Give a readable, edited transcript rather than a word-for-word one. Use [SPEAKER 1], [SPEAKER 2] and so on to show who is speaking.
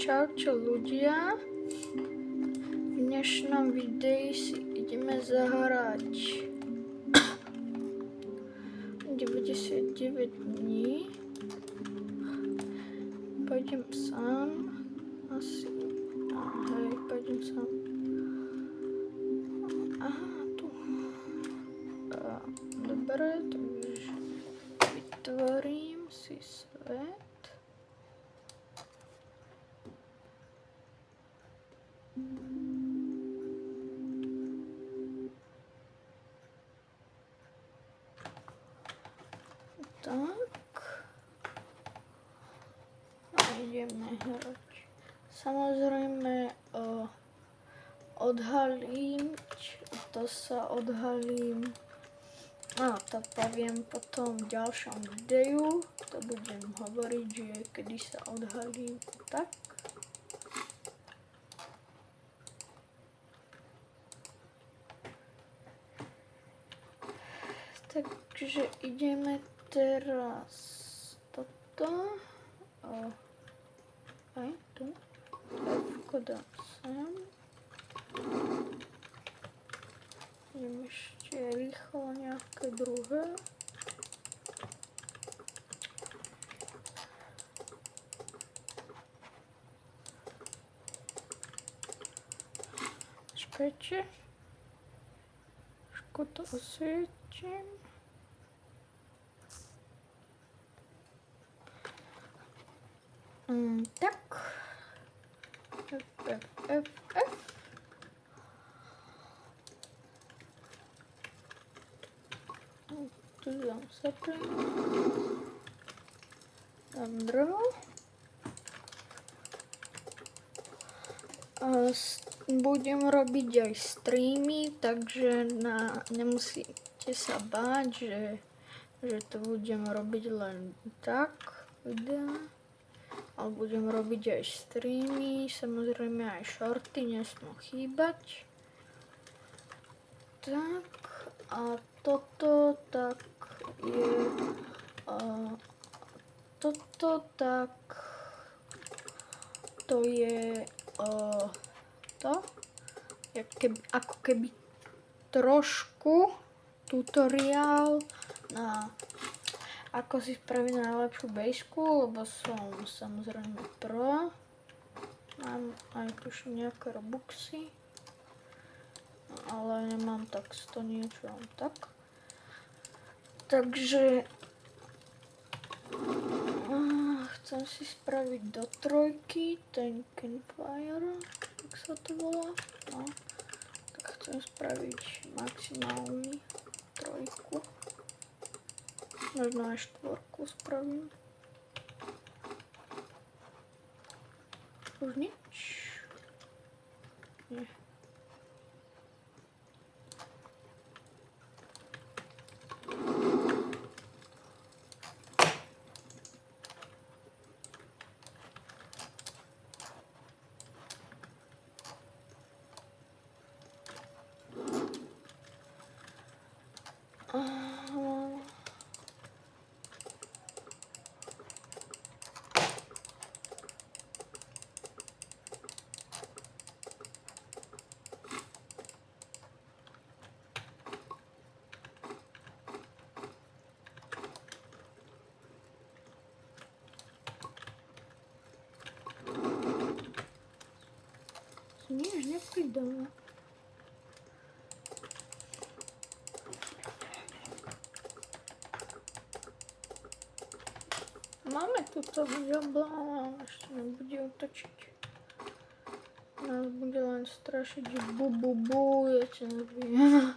[SPEAKER 1] Čaute ľudia, v dnešnom videi si ideme zahrať 99 dní. Pôjdem sám, asi, hej, pôjdem sám. Aha, tu. Dobre, takže vytvorím si svet. Tak. A ideme hrať. Samozrejme odhalím, to sa odhalím. To poviem potom v ďalšom videu. To budem hovoriť, že kedy sa odhalím. Tak. Takže ideme teraz toto. Aj tu. F-ko dám sem. Idem ešte rýchlo nejaké druhé. Počkajte. Trošku to osvietím. Tak. F. Tu dám sapling. Dám drevo. Budem robiť aj streamy, takže nemusíte sa báť, že to budem robiť len tak, videa. Ale budem robiť aj streamy, samozrejme aj shorty, nesmú chýbať. Tak, a toto tak je, toto tak, to je to, ako keby trošku tutoriál na ako si spraviť najlepšiu bejsku, lebo som samozrejme pro. Mám aj tuším nejaké robuxy, ale nemám tak 100 niečo, mám tak. Takže chcem si spraviť do trojky ten campfire, tak sa to volá. No, tak chcem spraviť maximálny trojku. Možno aj štvorku spravím. Už nič? Nie. Nie, nepridala. Máme túto diabla, ale ešte nebude otočiť. Nás bude len strašiť, že ja ťa nebujem.